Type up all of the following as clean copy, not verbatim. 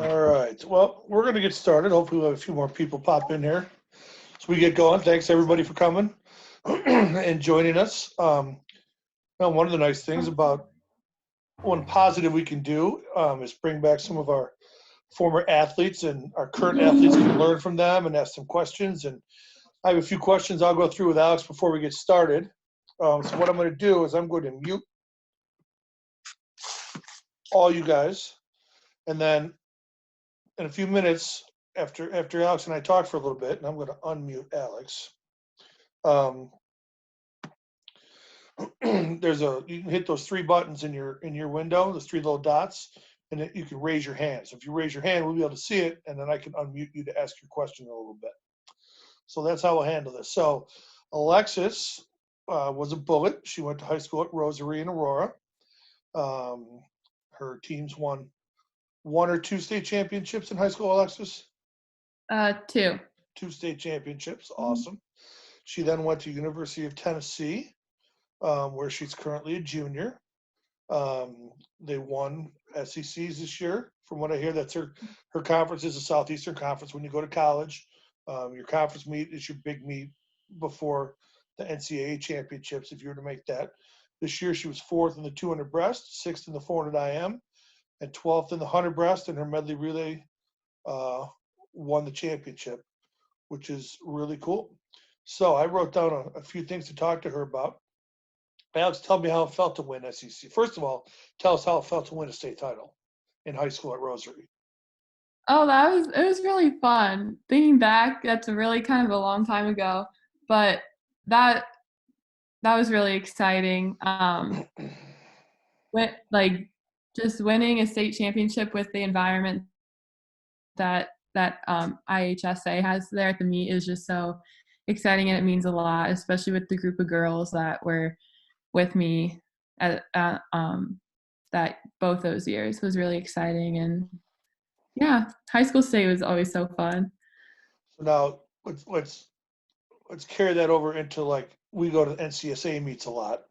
All right. Well, we're going to get started. Hopefully, we'll have a few more people pop in here as we get going. Thanks everybody for coming and joining us. Now, one of the nice things about one positive we can do is bring back some of our former athletes, and our current athletes can learn from them and ask some questions. And I have a few questions I'll go through with Alex before we get started. So what I'm going to do is I'm going to mute all you guys, and then in a few minutes after Alex and I talk for a little bit, and I'm going to unmute Alex. You can hit those three buttons in your window, those three little dots, and you can raise your hand. So if you raise your hand, we'll be able to see it, and then I can unmute you to ask your question a little bit. So that's how we'll handle this. So Alexis was a Bullet. She went to high school at Rosary in Aurora. Her teams won one or two state championships in high school, Alexis? Two. Two state championships. Awesome. She then went to University of Tennessee, where she's currently a junior. They won SECs this year. From what I hear, that's her conference is the Southeastern Conference. When you go to college, your conference meet is your big meet before the NCAA championships, if you were to make that. This year, she was 4th in the 200 breast, 6th in the 400 IM, and 12th in the 100 breast, and her medley relay won the championship, which is really cool. So I wrote down a few things to talk to her about. Alex, tell me how it felt to win SEC. First of all, tell us how it felt to win a state title in high school at Rosary. Oh, it was really fun. Thinking back, that's really kind of a long time ago, but that was really exciting. Just winning a state championship with the environment that IHSA has there at the meet is just so exciting, and it means a lot, especially with the group of girls that were with me at that both those years was really exciting. And yeah, high school state was always so fun. So now let's carry that over into, like, we go to NCSA meets a lot.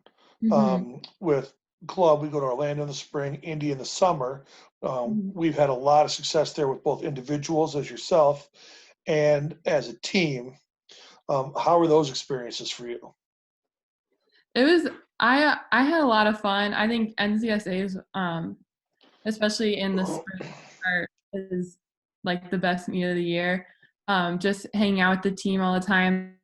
With club, we go to Orlando in the spring, Indy in the summer. We've had a lot of success there with both individuals as yourself and as a team. How were those experiences for you? It was I had a lot of fun. I think NCSA's, especially in the spring, is like the best meet of the year. Just hanging out with the team all the time.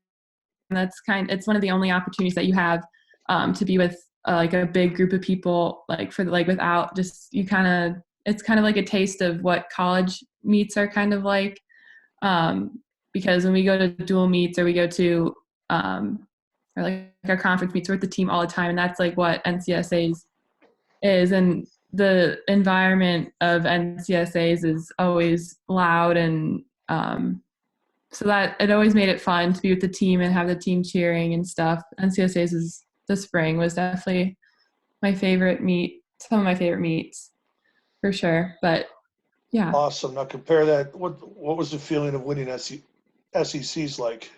It's one of the only opportunities that you have to be with like a big group of people, without just it's kind of like a taste of what college meets are kind of like. Because when we go to dual meets, or we go to or like our conference meets, we're with the team all the time, and that's like what NCSA's is. And the environment of NCSA's is always loud, and so that it always made it fun to be with the team and have the team cheering and stuff. NCSA's the spring was definitely my favorite meet, some of my favorite meets for sure. But yeah. Awesome. Now compare that. What was the feeling of winning SECs like?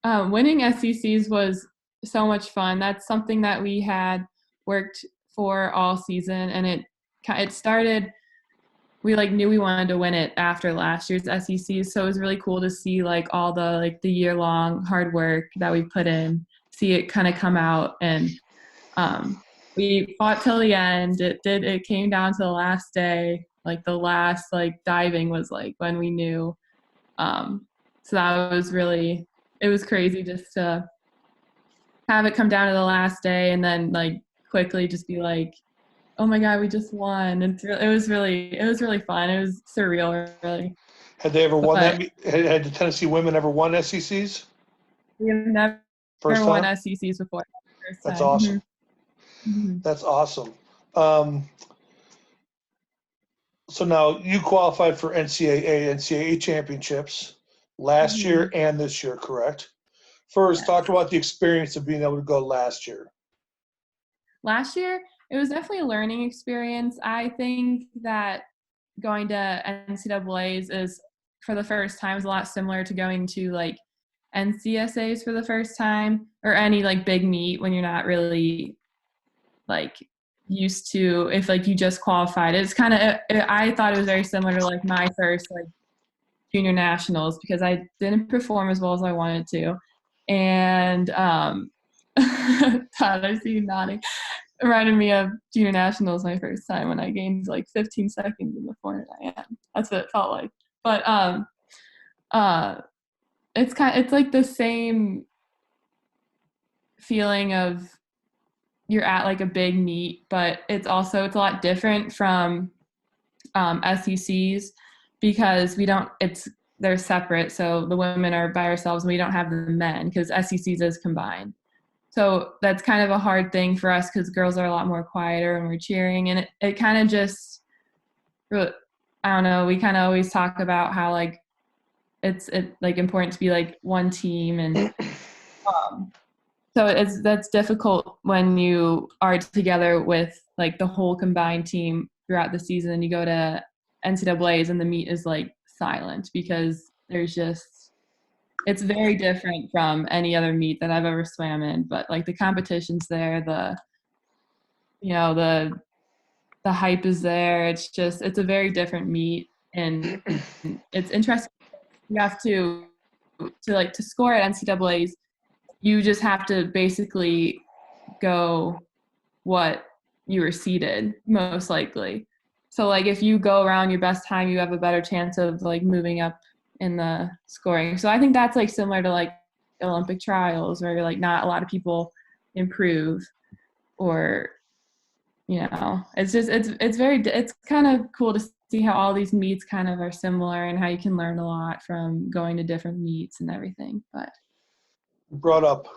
Winning SECs was so much fun. That's something that we had worked for all season, and it started. We knew we wanted to win it after last year's SECs, so it was really cool to see all the the year-long hard work that we put in, see it kind of come out. And we fought till the end. It came down to the last day. The last diving was when we knew. So that was really, it was crazy just to have it come down to the last day, and then quickly just be oh my God, we just won. And it was really fun. It was surreal, really. Had they ever won that? Had the Tennessee women ever won SECs? We have never won SECs before. That's awesome. That's awesome. So now you qualified for NCAA championships last year and this year, correct? First, talk about the experience of being able to go last year. Last year, it was definitely a learning experience. I think that going to NCAAs is, for the first time, is a lot similar to going to NCSAs for the first time, or any big meet when you're not really used to if like you just qualified. It's kind of I thought it was very similar to like my first like junior nationals because I didn't perform as well as I wanted to, and Todd, I see you nodding. It reminded me of junior nationals my first time when I gained like 15 seconds in the 400 IM. That's what it felt like. But it's like the same feeling of you're at like a big meet, but it's a lot different from SECs because they're separate. So the women are by ourselves and we don't have the men because SECs is combined. So that's kind of a hard thing for us because girls are a lot more quieter and we're cheering, and it kind of just, I don't know, we kind of always talk about how like it's like important to be like one team, and so that's difficult when you are together with like the whole combined team throughout the season and you go to NCAAs and the meet is like silent because it's very different from any other meet that I've ever swam in. But like the competition's there, the hype is there. It's a very different meet, and it's interesting. You have to score at NCAAs. You just have to basically go what you were seeded, most likely. So like if you go around your best time, you have a better chance of like moving up in the scoring. So I think that's like similar to like Olympic trials where like not a lot of people improve, or it's kind of cool to see how all these meets kind of are similar and how you can learn a lot from going to different meets and everything. But Brought up,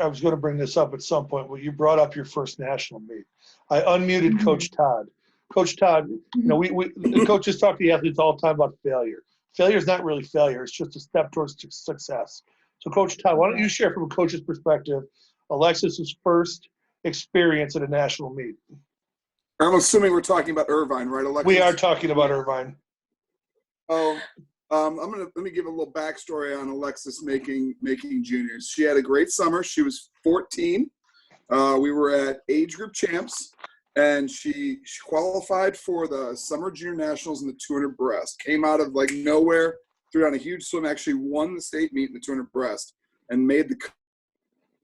I was going to bring this up at some point, but you brought up your first national meet. I unmuted Coach Todd. Coach Todd, we the coaches talk to the athletes all the time about failure. Failure is not really failure. It's just a step towards success. So Coach Todd, why don't you share from a coach's perspective, Alexis's first experience at a national meet? I'm assuming we're talking about Irvine, right, Alexis? We are talking about Irvine. Oh, let me give a little backstory on Alexis making juniors. She had a great summer. She was 14. We were at age group champs, and she qualified for the summer junior nationals in the 200 breast. Came out of like nowhere, threw down a huge swim. Actually won the state meet in the 200 breast, and made the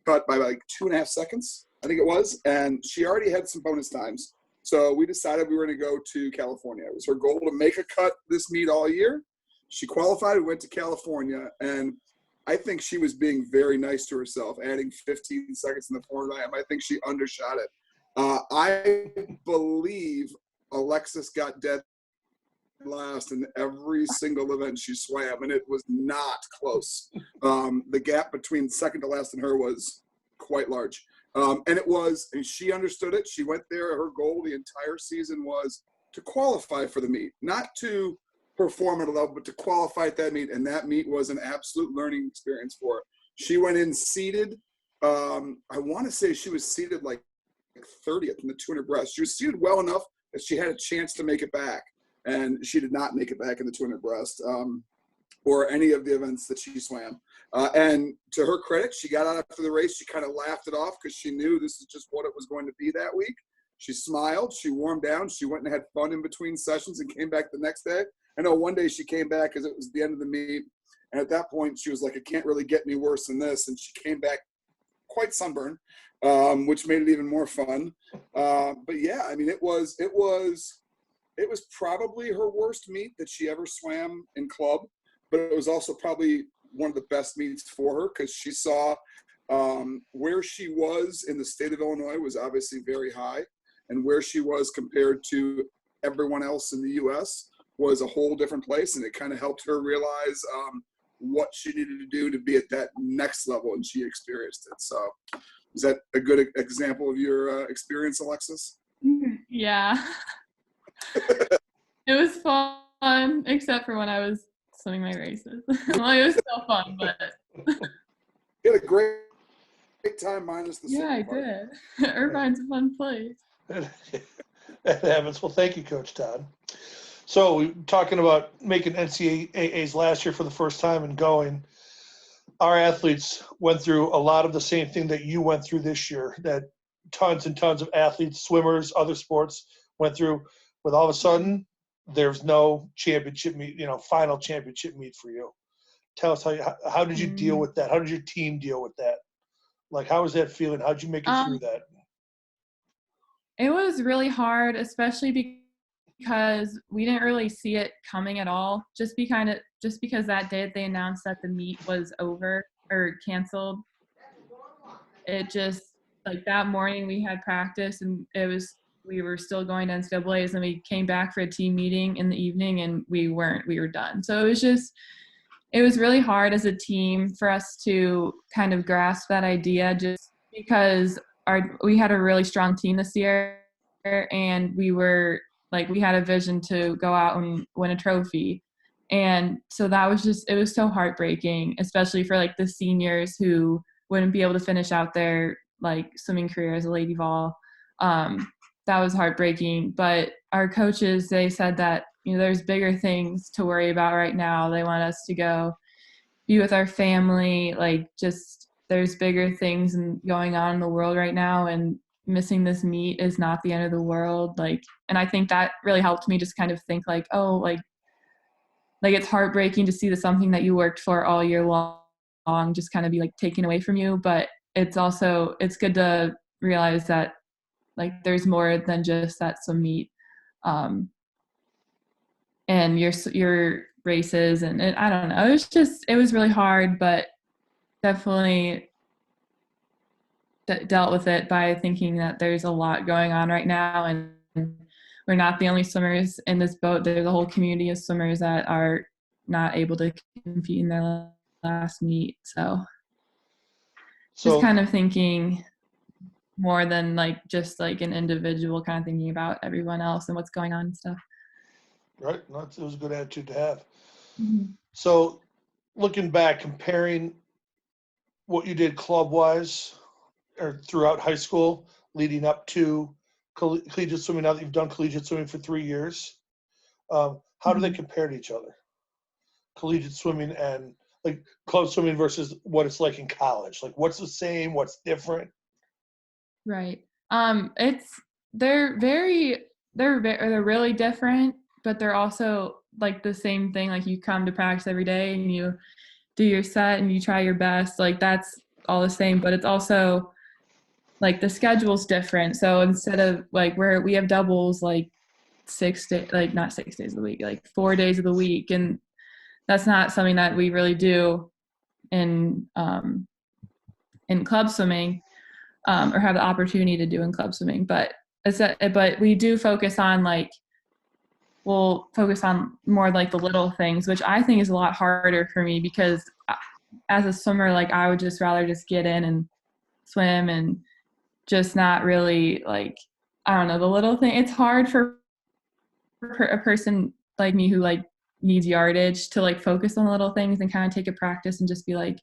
cut by like 2.5 seconds, I think it was. And she already had some bonus times. So we decided we were going to go to California. It was her goal to make a cut this meet all year. She qualified and went to California, and I think she was being very nice to herself, adding 15 seconds in the 400 IM. I think she undershot it. I believe Alexis got dead last in every single event she swam, and it was not close. The gap between second to last and her was quite large. And she understood it. She went there. Her goal the entire season was to qualify for the meet, not to perform at a level, but to qualify at that meet. And that meet was an absolute learning experience for her. She went in seated. I want to say she was seated like 30th in the 200 breast. She was seated well enough that she had a chance to make it back. And she did not make it back in the 200 breast or any of the events that she swam. And to her credit, she got out after the race. She kind of laughed it off because she knew this is just what it was going to be that week. She smiled. She warmed down. She went and had fun in between sessions and came back the next day. I know one day she came back because it was the end of the meet. And at that point, she was like, it can't really get any worse than this. And she came back quite sunburned, which made it even more fun. But yeah, I mean, it was probably her worst meet that she ever swam in club, but it was also probably one of the best meets for her because she saw where she was in the state of Illinois was obviously very high, and where she was compared to everyone else in the U.S. was a whole different place, and it kind of helped her realize what she needed to do to be at that next level, and she experienced it. So is that a good example of your experience, Alexis? Yeah. It was fun, except for when I was swimming my races. Well, it was still fun, but you had a great time minus the yeah, I part. did. Irvine's a fun place. That happens. Well, thank you, Coach Todd. So we're talking about making NCAAs last year for the first time and going. Our athletes went through a lot of the same thing that you went through this year, that tons and tons of athletes, swimmers, other sports went through, with all of a sudden, there's no championship meet, final championship meet for you. Tell us how did you deal with that? How did your team deal with that? Like, how was that feeling? How did you make it through that? It was really hard, especially because we didn't really see it coming at all. Just because that day that they announced that the meet was over or canceled, it just, like, that morning we had practice and we were still going to NCAAs, and we came back for a team meeting in the evening and we were done. So it was really hard as a team for us to kind of grasp that idea, just because we had a really strong team this year, and we had a vision to go out and win a trophy. And so it was so heartbreaking, especially for like the seniors who wouldn't be able to finish out their like swimming career as a Lady Vol. That was heartbreaking. But our coaches, they said that, there's bigger things to worry about right now. They want us to go be with our family. Like, just, there's bigger things going on in the world right now, and missing this meet is not the end of the world. Like, and I think that really helped me just kind of think like, oh, like it's heartbreaking to see something that you worked for all year long just kind of be like taken away from you. But it's good to realize that like there's more than just that swim meet. And your races, and I don't know. It was really hard, but definitely dealt with it by thinking that there's a lot going on right now, and we're not the only swimmers in this boat. There's a whole community of swimmers that are not able to compete in their last meet. So just kind of thinking more than like just like an individual, kind of thinking about everyone else and what's going on and stuff. Right. No, it was a good attitude to have. Mm-hmm. So looking back, comparing what you did club-wise or throughout high school leading up to collegiate swimming, now that you've done collegiate swimming for 3 years, how do they compare to each other? Collegiate swimming and like club swimming versus what it's like in college. Like, what's the same? What's different? Right. They're really different, but they're also like the same thing. Like, you come to practice every day and you do your set and you try your best. Like, that's all the same, but it's also like the schedule's different. So instead of like we have doubles like 6 days, like not 6 days of the week, like 4 days of the week, and that's not something that we really do in club swimming, or have the opportunity to do in club swimming. But we do focus on we'll focus on more like the little things, which I think is a lot harder for me, because as a swimmer, like I would just rather just get in and swim and just not really like, I don't know, the little thing. It's hard for a person like me who like needs yardage to like focus on the little things and kind of take a practice and just be like,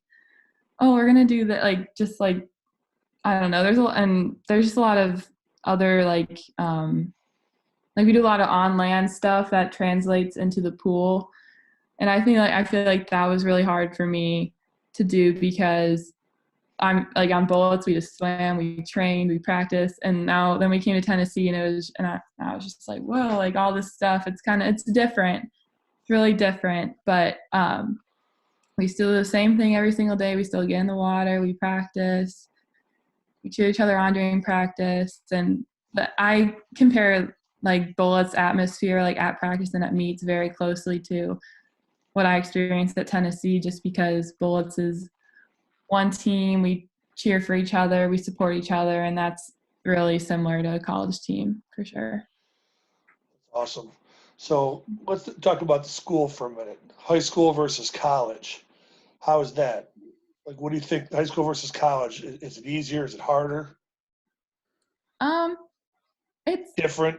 oh, we're gonna do that. Like, just like, I don't know. There's just a lot of other like we do a lot of on land stuff that translates into the pool, and I feel like that was really hard for me to do, because I'm like on bullets, we just swam, we trained, we practiced, and then we came to Tennessee, and I was just like, whoa, like all this stuff, it's different. It's really different, but we still do the same thing every single day. We still get in the water, we practice, we cheer each other on during practice. But I compare like bullets atmosphere, like at practice and at meets, very closely to what I experienced at Tennessee, just because bullets is one team, we cheer for each other, we support each other, and that's really similar to a college team for sure. Awesome. So let's talk about the school for a minute. High school versus college. How is that? Like, what do you think? High school versus college. Is it easier? Is it harder? It's different.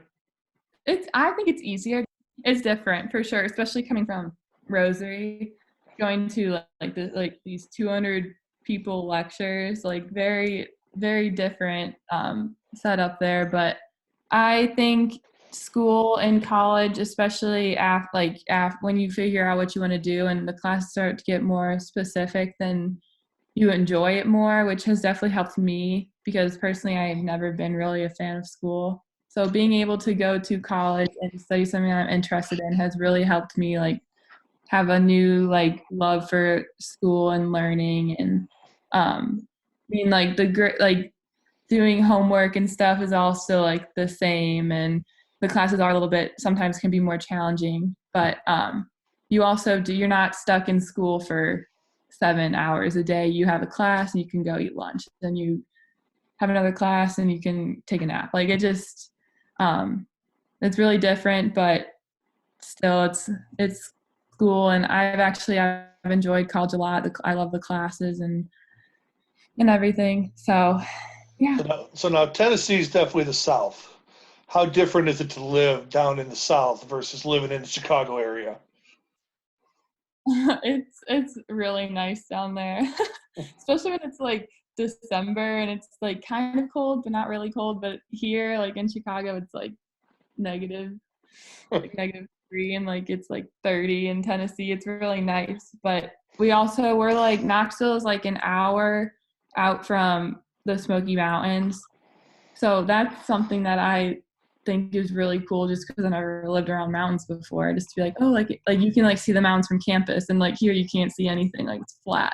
I think it's easier. It's different for sure, especially coming from Rosary, going to these 200 people lectures, like very, very different setup there. But I think school and college, especially when you figure out what you want to do and the classes start to get more specific, then you enjoy it more, which has definitely helped me, because personally I've never been really a fan of school. So being able to go to college and study something I'm interested in has really helped me like have a new like love for school and learning, and being like the great like doing homework and stuff is also like the same, and the classes are a little bit sometimes can be more challenging, but you also do, you're not stuck in school for 7 hours a day. You have a class and you can go eat lunch, then you have another class and you can take a nap. Like it just it's really different, but still it's school. And I've enjoyed college a lot. I love the classes and everything. So yeah. So now Tennessee is definitely the South. How different is it to live down in the South versus living in the Chicago area? It's really nice down there, especially when it's like December and it's like kind of cold but not really cold. But here, like in Chicago, it's like negative, like -3, and like it's like 30 in Tennessee. It's really nice. But we're like Knoxville is like an hour out from the Smoky Mountains, so that's something that I think is really cool, just because I never lived around mountains before. Just to be like, oh, like you can like see the mountains from campus, and like here you can't see anything, like it's flat.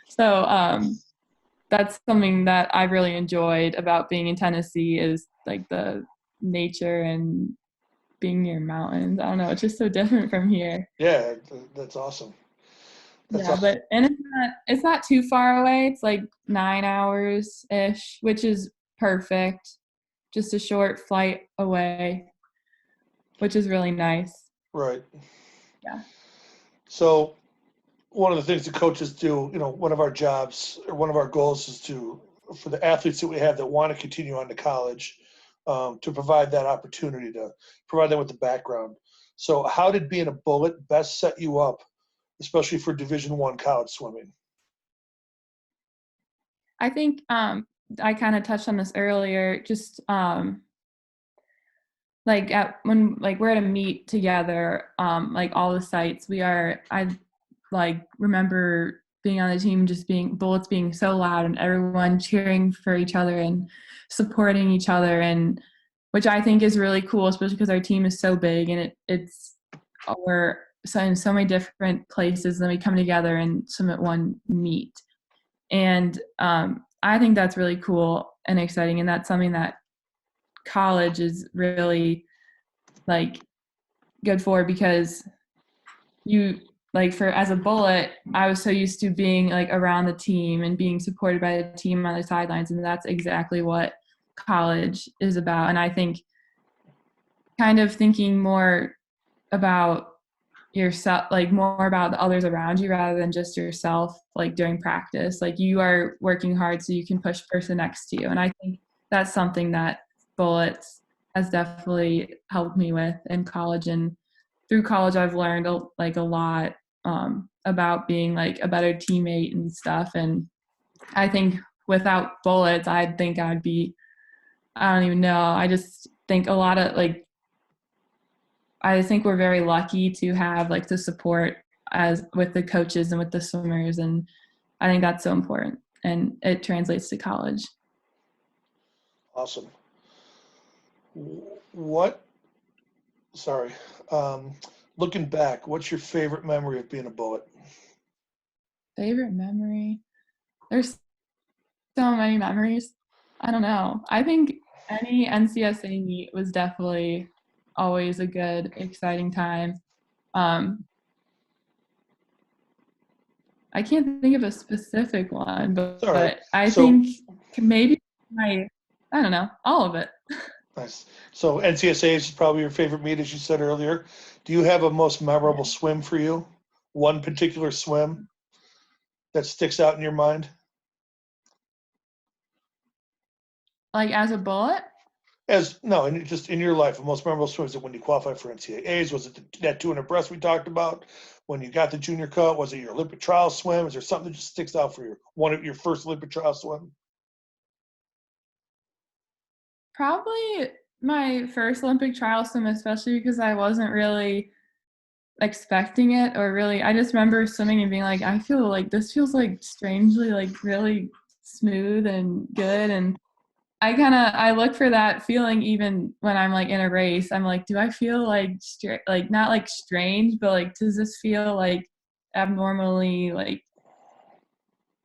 So that's something that I really enjoyed about being in Tennessee, is like the nature and being near mountains. I don't know, it's just so different from here. Yeah, that's awesome. That's Yeah, awesome. but and it's not too far away. It's like 9 hours ish, which is perfect. Just a short flight away, which is really nice. Right. Yeah. So one of the things the coaches do, one of our jobs or one of our goals is for the athletes that we have that want to continue on to college, to provide that opportunity, to provide them with the background. So how did being a bullet best set you up, especially for Division I college swimming? I think I kind of touched on this earlier. Just like when like we're at a meet together, like all the sites I like remember being on the team, just being bullets being so loud and everyone cheering for each other and supporting each other, and which I think is really cool, especially because our team is so big and we're so in so many different places, and then we come together and swim at one meet. And I think that's really cool and exciting, and that's something that college is really like good for, because you like for as a bullet, I was so used to being like around the team and being supported by the team on the sidelines, and that's exactly what college is about. And I think kind of thinking more about yourself, like more about the others around you rather than just yourself, like during practice, like you are working hard so you can push the person next to you. And I think that's something that bullets has definitely helped me with in college. And through college I've learned like a lot about being like a better teammate and stuff. And I think without bullets, I don't even know, I just think a lot of like I think we're very lucky to have like the support as with the coaches and with the swimmers, and I think that's so important, and it translates to college. Awesome. What, sorry, looking back, what's your favorite memory of being a bullet? Favorite memory? There's so many memories. I don't know. I think any NCSA meet was definitely always a good, exciting time. I can't think of a specific one, but I think maybe I don't know, all of it. Nice. So NCSA is probably your favorite meet, as you said earlier. Do you have a most memorable swim for you? One particular swim that sticks out in your mind? Like as a bullet? Just in your life, the most memorable swim. Is it when you qualified for NCAAs? Was it that 200 breast we talked about? When you got the junior cut? Was it your Olympic trial swim? Is there something that just sticks out for you? One of your first Olympic trial swim? Probably my first Olympic trial swim, especially because I wasn't really expecting it, or really I just remember swimming and being like, I feel like this feels like strangely like really smooth and good, and I look for that feeling even when I'm like in a race. I'm like, do I feel like like not like strange, but like does this feel like abnormally like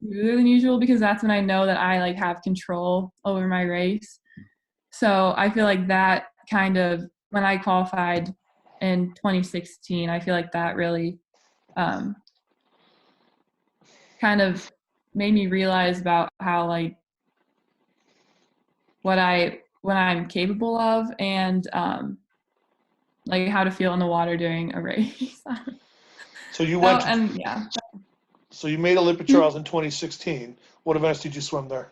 smoother than usual? Because that's when I know that I like have control over my race. So I feel like that kind of when I qualified in 2016, I feel like that really um, kind of made me realize about how like what I'm capable of and like how to feel in the water during a race. So you So went to, and yeah, so you made Olympic trials in 2016. What events did you swim there?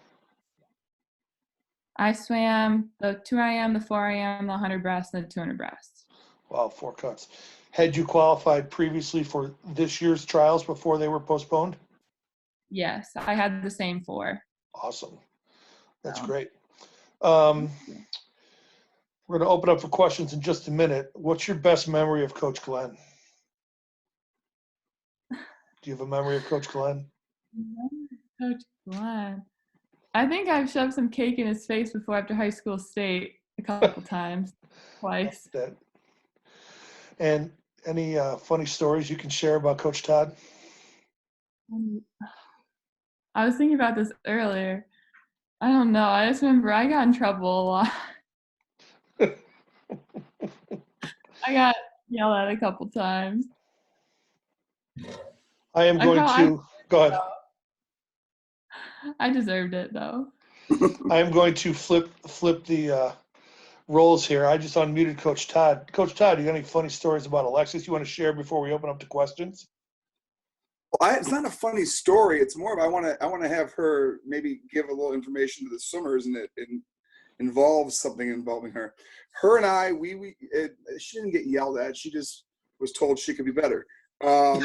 I swam the 2 IM, the 4 IM, the 100 breast, and the 200 breast. Wow, 4 cuts. Had you qualified previously for this year's trials before they were postponed? Yes, I had the same 4. Awesome. That's So. great. We're going to open up for questions in just a minute. What's your best memory of Coach Glenn? Do you have a memory of Coach Glenn? Coach Glenn. I think I've shoved some cake in his face before after high school state a couple times, twice. That. And any funny stories you can share about Coach Todd? I was thinking about this earlier. I don't know. I just remember I got in trouble a lot. I got yelled at a couple times. I am going to go ahead. I deserved it though. I am going to flip the roles here. I just unmuted Coach Todd. Coach Todd, you got any funny stories about Alexis you want to share before we open up to questions? It's not a funny story. It's more of I want to have her maybe give a little information to the swimmers, and it involves something involving her. Her and I, she didn't get yelled at. She just was told she could be better. And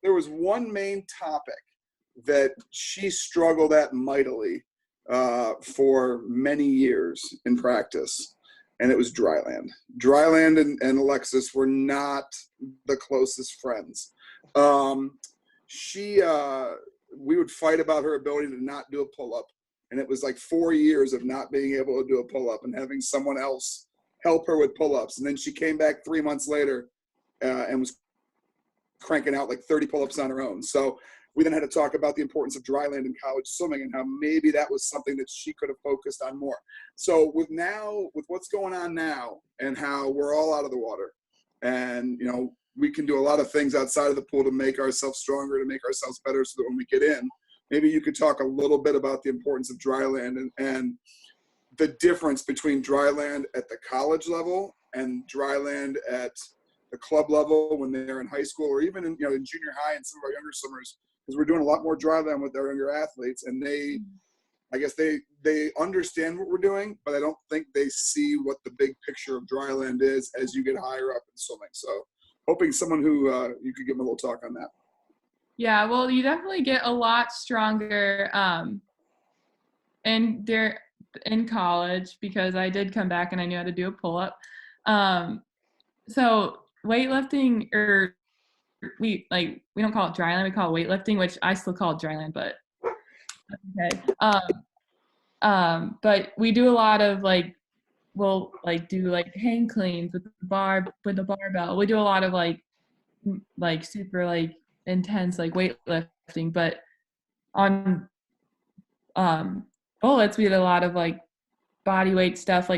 there was one main topic that she struggled at mightily for many years in practice, and it was dryland. Dryland and Alexis were not the closest friends. We would fight about her ability to not do a pull-up, and it was like 4 years of not being able to do a pull-up and having someone else help her with pull-ups. And then she came back 3 months later and was cranking out like 30 pull-ups on her own. So we then had to talk about the importance of dryland in college swimming and how maybe that was something that she could have focused on more. So with what's going on now and how we're all out of the water, and we can do a lot of things outside of the pool to make ourselves stronger, to make ourselves better, so that when we get in, maybe you could talk a little bit about the importance of dryland and the difference between dryland at the college level and dryland at the club level when they're in high school, or even in junior high and some of our younger swimmers, because we're doing a lot more dryland with our younger athletes, and I guess they understand what we're doing, but I don't think they see what the big picture of dryland is as you get higher up in swimming. So hoping someone who you could give them a little talk on that. Yeah, well, you definitely get a lot stronger in college, because I did come back and I knew how to do a pull-up. So weightlifting, or we don't call it dryland, we call it weightlifting, which I still call it dryland, but okay. But we do a lot of we'll do hang cleans with the barbell. We do a lot of super intense weightlifting, but on bullets we did a lot of body weight stuff,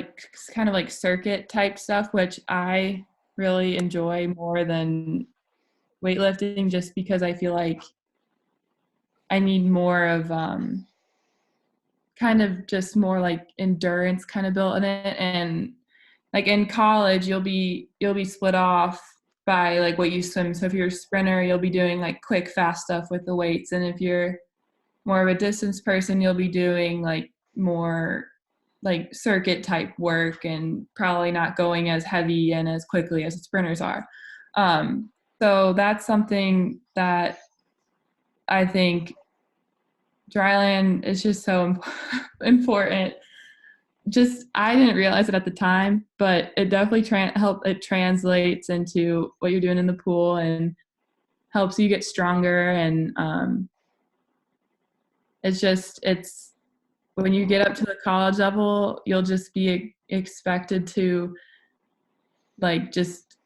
kind of circuit type stuff, which I really enjoy more than weightlifting, just because I feel like I need more of kind of just more endurance kind of built in it. And in college you'll be split off by what you swim. So if you're a sprinter, you'll be doing quick fast stuff with the weights, and if you're more of a distance person, you'll be doing more circuit type work and probably not going as heavy and as quickly as the sprinters are. So that's something that I think dryland is just so important. Just I didn't realize it at the time, but it definitely it translates into what you're doing in the pool and helps you get stronger. And it's when you get up to the college level, you'll just be expected to like just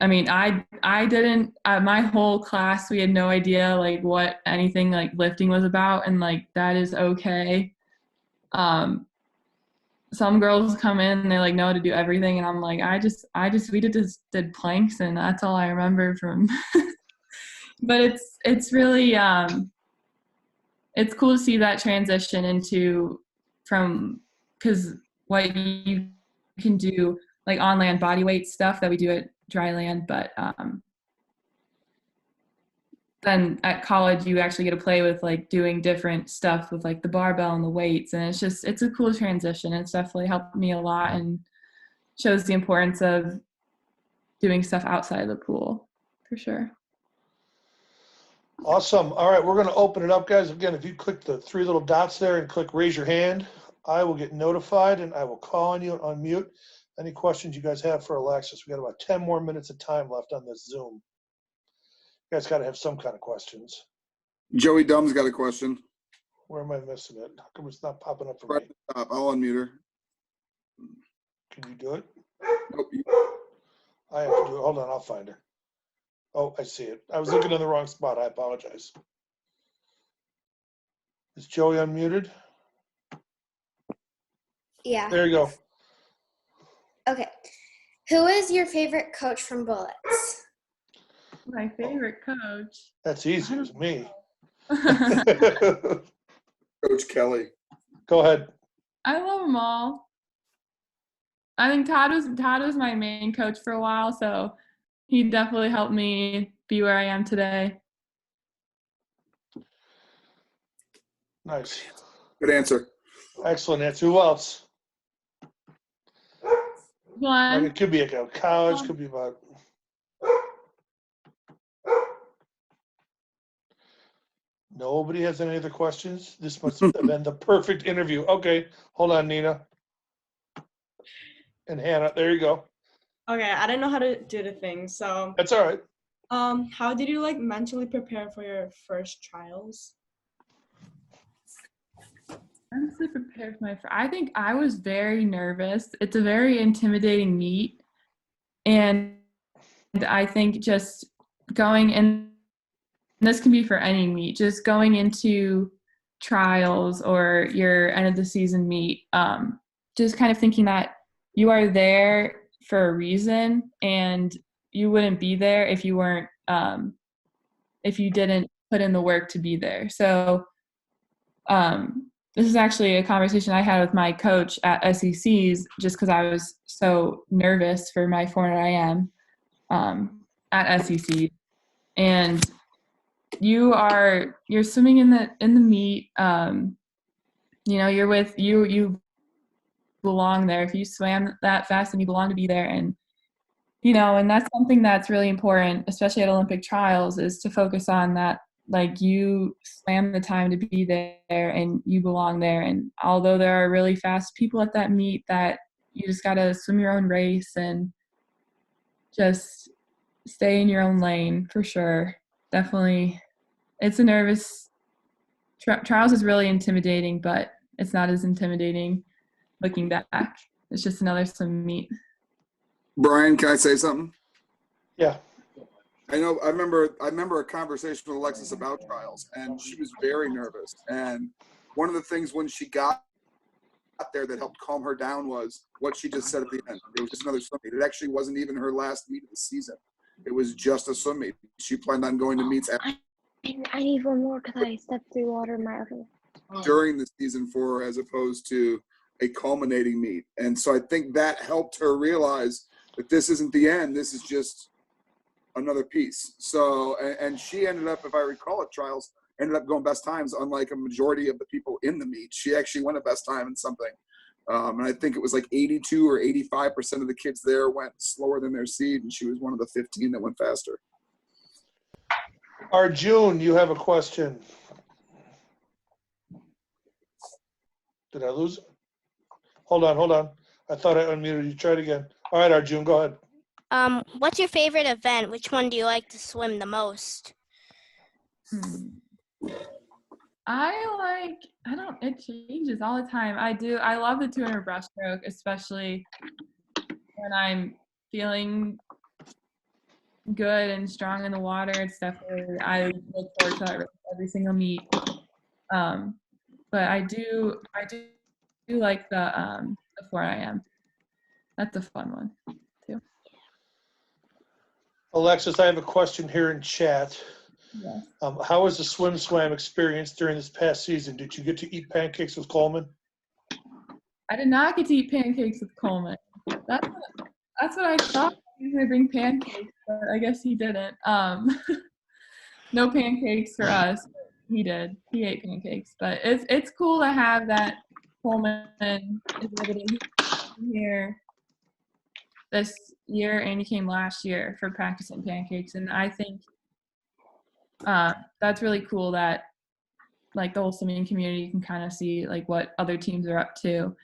I mean, I didn't my whole class we had no idea like what anything like lifting was about, and like that is okay. Some girls come in and they like know how to do everything, and I'm like we just did planks and that's all I remember from but it's really it's cool to see that transition into from because what you can do like on land body weight stuff that we do at dry land, but then at college you actually get to play with like doing different stuff with like the barbell and the weights, and it's a cool transition. It's definitely helped me a lot and shows the importance of doing stuff outside of the pool for sure. Awesome. All right, we're going to open it up, guys. Again, if you click the three little dots there and click raise your hand, I will get notified and I will call on you and unmute. Any questions you guys have for Alexis? We got about 10 more minutes of time left on this Zoom. You guys got to have some kind of questions. Joey Dumb's got a question. Where am I missing it? How come it's not popping up for Right me? at the top. I'll unmute her. Can you do it? Nope. I have to do it. Hold on, I'll find her. Oh, I see it. I was looking in the wrong spot. I apologize. Is Joey unmuted? Yeah. There you go. Okay. Who is your favorite coach from Bullets? My favorite coach. That's easy. It was me. Coach Kelly. Go ahead. I love them all. I think Todd was my main coach for a while, so he definitely helped me be where I am today. Nice. Good answer. Excellent answer. Who else? I mean, it could be a college, could be about. Nobody has any other questions? This must have been the perfect interview. Okay, hold on, Nina. And Hannah, there you go. Okay, I didn't know how to do the thing, so That's all right. how did you like mentally prepare for your first trials? Honestly prepared for I think I was very nervous. It's a very intimidating meet, and I think just going in, this can be for any meet, just going into trials or your end of the season meet, just kind of thinking that you are there for a reason and you wouldn't be there if you weren't if you didn't put in the work to be there. So this is actually a conversation I had with my coach at SECs just because I was so nervous for my 400 IM at SEC. And you're swimming in the meet. You know, you're with you belong there. If you swam that fast, and you belong to be there. And you know, and that's something that's really important, especially at Olympic trials, is to focus on that. Like you swam the time to be there and you belong there. And although there are really fast people at that meet, that you just got to swim your own race and just stay in your own lane for sure. Definitely. It's a nervous, trials is really intimidating, but it's not as intimidating looking back. It's just another swim meet. Brian, can I say something? Yeah. I know. I remember a conversation with Alexis about trials, and she was very nervous. And one of the things when she got there that helped calm her down was what she just said at the end. It was just another swim meet. It actually wasn't even her last meet of the season. It was just a swim meet. She planned on going to meets I need one more because I stepped through water in my other one. during the season for her, as opposed to a culminating meet. And so I think that helped her realize that this isn't the end. This is just another piece. So, and she ended up, if I recall at trials, ended up going best times, unlike a majority of the people in the meet. She actually went a best time in something. And I think it was like 82 or 85% of the kids there went slower than their seed, and she was one of the 15 that went faster. Arjun, you have a question. Did I lose it? Hold on. I thought I unmuted you. Try it again. All right, Arjun, go ahead. What's your favorite event? Which one do you like to swim the most? It changes all the time. I love the 200 breaststroke, especially when I'm feeling good and strong in the water. It's definitely, I look forward to that race every single meet. But I do like the 4 IM. That's a fun one too. Alexis, I have a question here in chat. Yes. How was the swim swam experience during this past season? Did you get to eat pancakes with Coleman? I did not get to eat pancakes with Coleman. That's what I thought. He was gonna bring pancakes, but I guess he didn't. No pancakes for us. But he did. He ate pancakes, but it's cool to have that Coleman is able to come here this year, and he came last year for practicing pancakes, and I think that's really cool that like the whole swimming community can kind of see like what other teams are up to.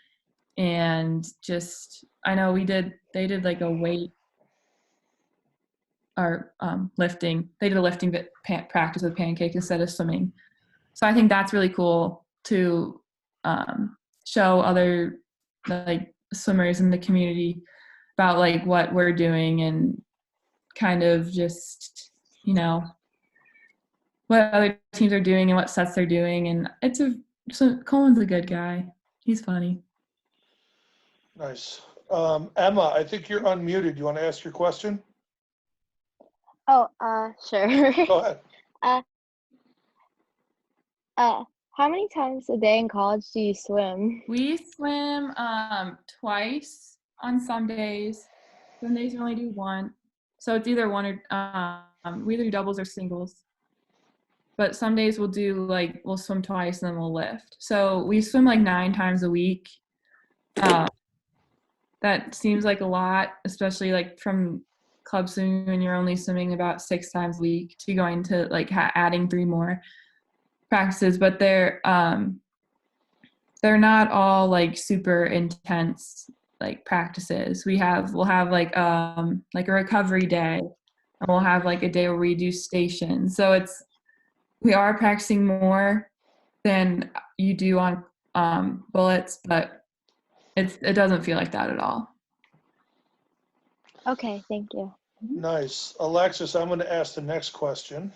And just, I know they did like a weight or lifting. They did a lifting practice with pancakes instead of swimming. So I think that's really cool to show other like swimmers in the community about like what we're doing and kind of just, what other teams are doing and what sets they're doing. And so Coleman's a good guy. He's funny. Nice. Emma, I think you're unmuted. You want to ask your question? Oh, sure. Go ahead. How many times a day in college do you swim? We swim twice on some days. Some days we only do one. So it's either one or we either do doubles or singles. But some days we'll swim twice and then we'll lift. So we swim like 9 times a week. That seems like a lot, especially like from club swimming when you're only swimming about 6 times a week to going to like adding 3 more practices. But they're not all like super intense like practices. We'll have like a recovery day, and we'll have like a day where we do stations. So we are practicing more than you do on bullets, but it doesn't feel like that at all. Okay, thank you. Nice. Alexis, I'm going to ask the next question.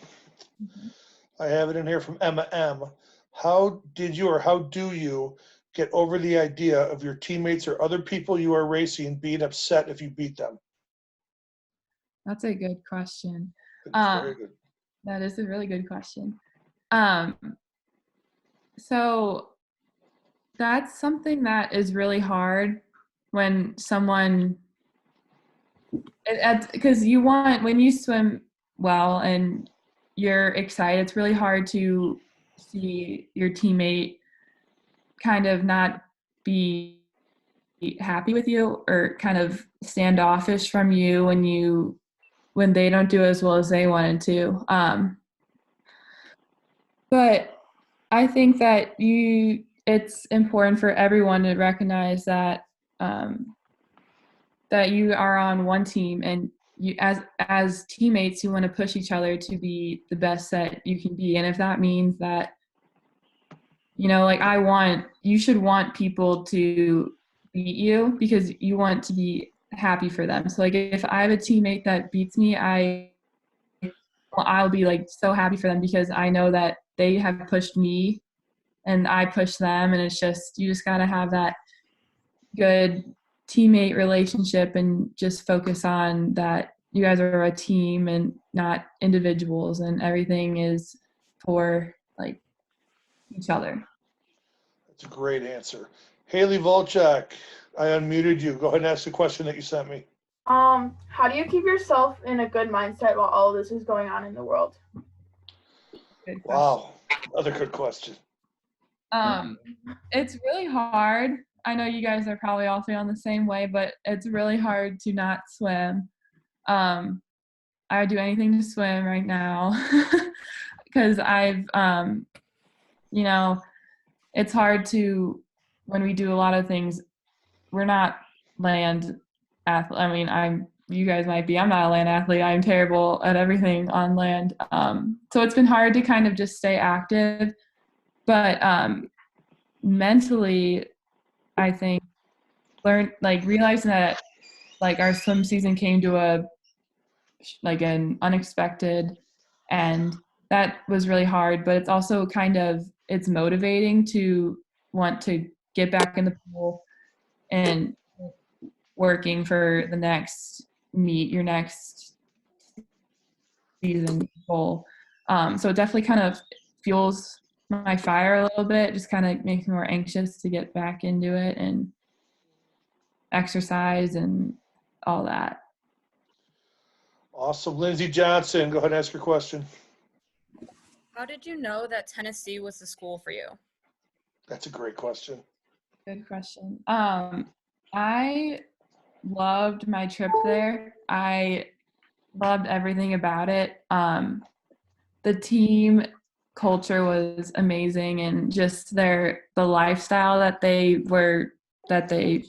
I have it in here from Emma M. How did you or how do you get over the idea of your teammates or other people you are racing being upset if you beat them? That's a good question. It's very good. That is a really good question. So that's something that is really hard when someone, because when you swim well and you're excited, it's really hard to see your teammate kind of not be happy with you or kind of standoffish from you when they don't do as well as they wanted to. But I think that it's important for everyone to recognize that that you are on one team, and you as teammates, you want to push each other to be the best that you can be. And if that means that, like you should want people to beat you because you want to be happy for them. So like if I have a teammate that beats me, I'll be like so happy for them because I know that they have pushed me and I push them, and it's just, you just got to have that good teammate relationship and just focus on that you guys are a team and not individuals, and everything is for like each other. That's a great answer. Haley Volchak, I unmuted you. Go ahead and ask the question that you sent me. How do you keep yourself in a good mindset while all of this is going on in the world? Wow, another good question. It's really hard. I know you guys are probably all feeling the same way, but it's really hard to not swim. I would do anything to swim right now because it's hard when we do a lot of things, we're not land athlete. I mean, you guys might be, I'm not a land athlete. I'm terrible at everything on land. So it's been hard to kind of just stay active but mentally, I think realizing that our swim season came to an unexpected end. That was really hard, but it's also it's motivating to want to get back in the pool and working for the next meet, your next season goal. So it definitely kind of fuels my fire a little bit, just kind of makes me more anxious to get back into it and exercise and all that. Awesome. Lindsay Johnson, go ahead and ask your question. How did you know that Tennessee was the school for you? That's a great question. Good question. I loved my trip there. I loved everything about it. The team culture was amazing, and just the lifestyle that they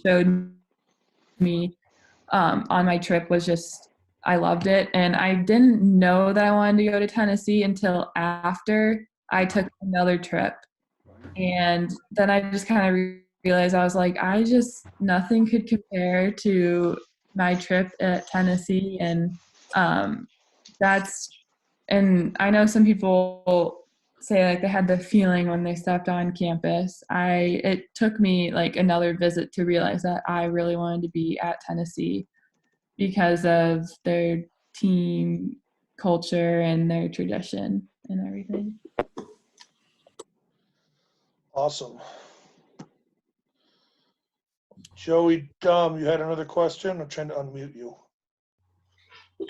showed me on my trip was just, I loved it. And I didn't know that I wanted to go to Tennessee until after I took another trip. And then I just kind of realized, I was like, nothing could compare to my trip at Tennessee. And and I know some people say they had the feeling when they stepped on campus. It took me another visit to realize that I really wanted to be at Tennessee because of their team culture and their tradition and everything. Awesome. Joey Dumb, you had another question? I'm trying to unmute you.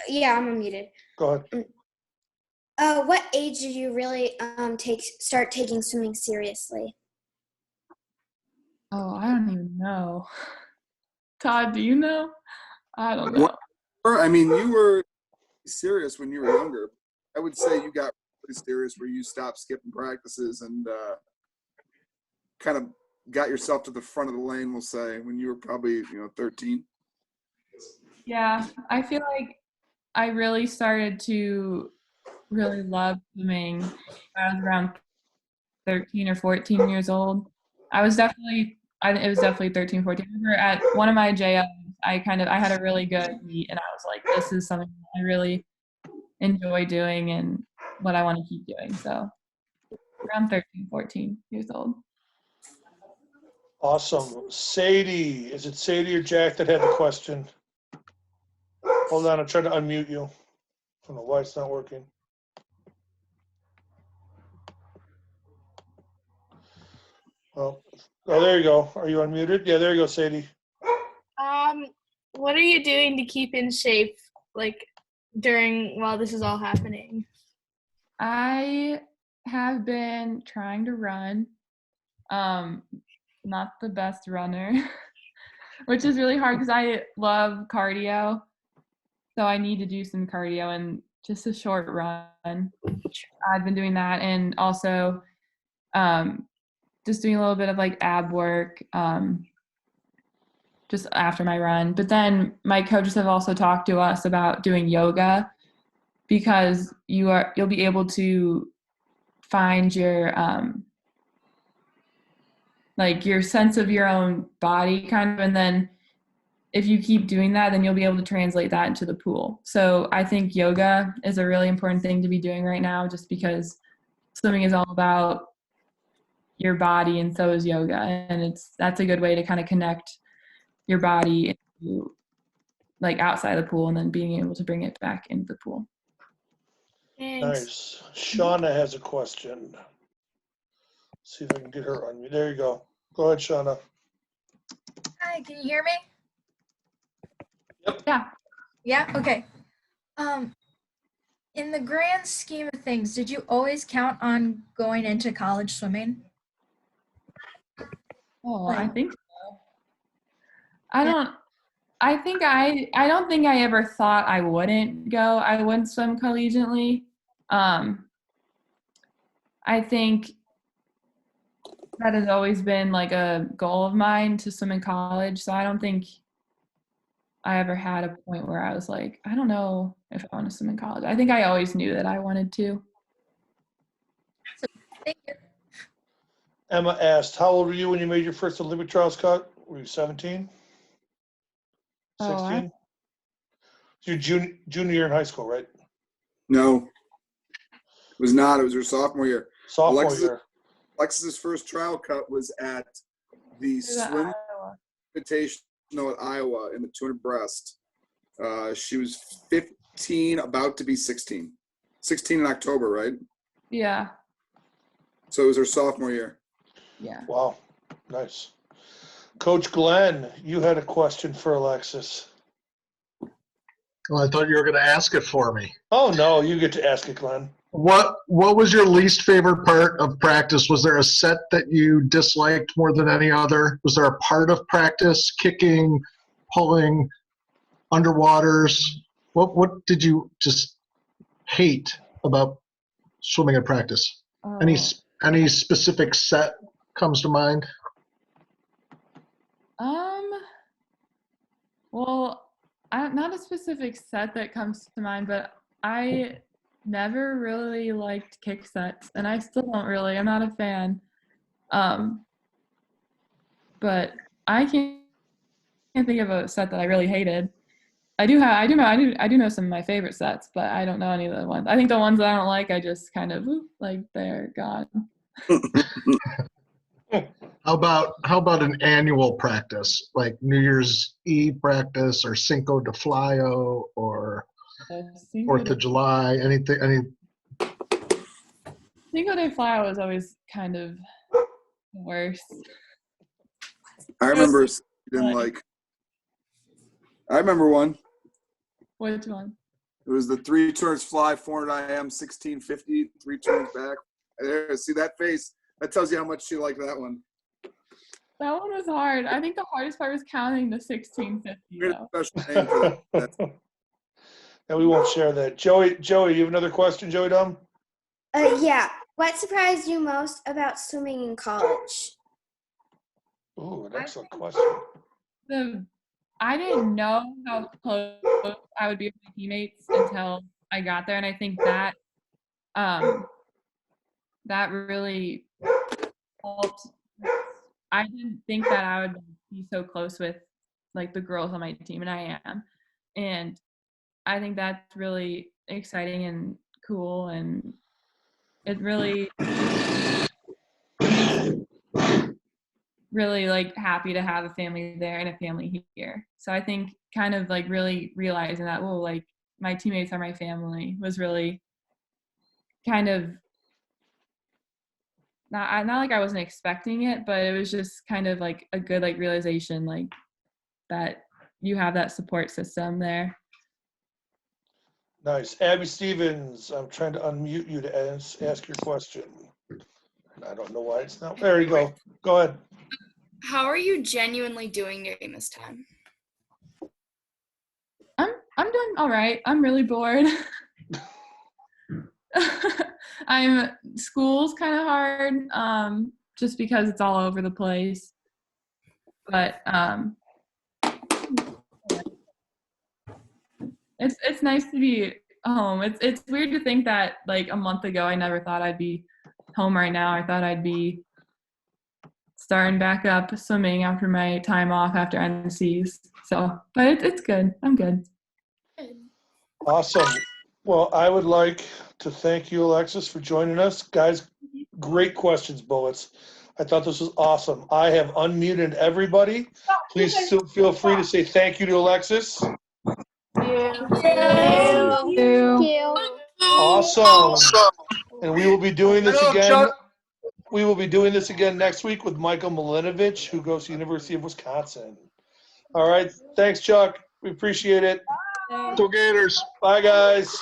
Yeah, I'm unmuted. Go ahead. What age did you really start taking swimming seriously? Oh, I don't even know. Todd, do you know? I don't know. I mean, you were serious when you were younger. I would say you got really serious where you stopped skipping practices and kind of got yourself to the front of the lane, we'll say, when you were probably 13. Yeah, I feel like I really started to really love swimming when I was around 13 or 14 years old. It was definitely 13, 14. I remember at one of my JOs, I had a really good meet, and I was like, this is something I really enjoy doing and what I want to keep doing. So around 13, 14 years old. Awesome. Sadie, is it Sadie or Jack that had the question? Hold on, I'm trying to unmute you. I don't know why it's not working. Oh, there you go. Are you unmuted? Yeah, there you go, Sadie. What are you doing to keep in shape, while this is all happening? I have been trying to run. Not the best runner, which is really hard because I love cardio. So I need to do some cardio and just a short run. I've been doing that, and also just doing a little bit of ab work just after my run. But then my coaches have also talked to us about doing yoga because you'll be able to find your your sense of your own body kind of, and then if you keep doing that, then you'll be able to translate that into the pool. So I think yoga is a really important thing to be doing right now, just because swimming is all about your body, and so is yoga, and that's a good way to kind of connect your body into, outside the pool, and then being able to bring it back into the pool. Thanks. Nice. Shauna has a question. See if I can get her on. There you go. Go ahead, Shauna. Hi, can you hear me? Yep. Yeah. Yeah, okay. In the grand scheme of things, did you always count on going into college swimming? Oh, I think so. I don't think I ever thought I wouldn't swim collegiately. I think that has always been a goal of mine to swim in college. So I don't think I ever had a point where I was like, I don't know if I want to swim in college. I think I always knew that I wanted to. Thank you. Emma asked, how old were you when you made your first Olympic trials cut? Were you 17? Oh, 16? You're junior year in high school, right? No, it was not. It was her sophomore year. Sophomore year. Alexis's first trial cut was at the swim invitational at Iowa in the 200 breast. She was 15, about to be 16. 16 in October, right? Yeah. So it was her sophomore year. Yeah. Wow, nice. Coach Glenn, you had a question for Alexis. Well, I thought you were going to ask it for me. Oh, no, you get to ask it, Glenn. What was your least favorite part of practice? Was there a set that you disliked more than any other? Was there a part of practice, kicking, pulling, underwaters? What did you just hate about swimming at practice? Oh. Any specific set comes to mind? Well, not a specific set that comes to mind, but I never really liked kick sets, and I still don't really. I'm not a fan. But I can't think of a set that I really hated. I do know some of my favorite sets, but I don't know any of the ones. I think the ones that I don't like, I just kind of like they're gone. How about an annual practice, like New Year's Eve practice or Cinco de Flyo or Fourth of July? Anything? Cinco de Flyo was always kind of worse. I remember didn't like. I remember one. Which one? It was the 3 turns fly, 400 IM, 1650, 3 turns back. There, see that face? That tells you how much she liked that one. That one was hard. I think the hardest part was counting the 1650. Special name for that. And we won't share that. Joey, you have another question, Joey Dom? Yeah. What surprised you most about swimming in college? Ooh, an excellent question. I didn't know how close I would be with my teammates until I got there, and I think that that really helped. I didn't think that I would be so close with like the girls on my team, and I am. And I think that's really exciting and cool, and it really really like happy to have a family there and a family here. So I think kind of like really realizing that, well, like my teammates are my family was really kind of not like I wasn't expecting it, but it was just kind of like a good like realization like that you have that support system there. Nice. Abby Stevens, I'm trying to unmute you to ask your question. And I don't know why it's not. There you go. Go ahead. How are you genuinely doing during this time? I'm doing all right. I'm really bored. School's kind of hard, just because it's all over the place. But it's nice to be home. It's weird to think that like a month ago I never thought I'd be home right now. I thought I'd be starting back up swimming after my time off after NCs. So, but it's good. I'm good. Awesome. Well, I would like to thank you, Alexis, for joining us. Guys, great questions, Bullets. I thought this was awesome. I have unmuted everybody. Please feel free to say thank you to Alexis. Thank you. Awesome. And we will be doing this again. We will be doing this again next week with Michael Milinovich, who goes to the University of Wisconsin. All right. Thanks, Chuck. We appreciate it. Go Gators. Bye, guys.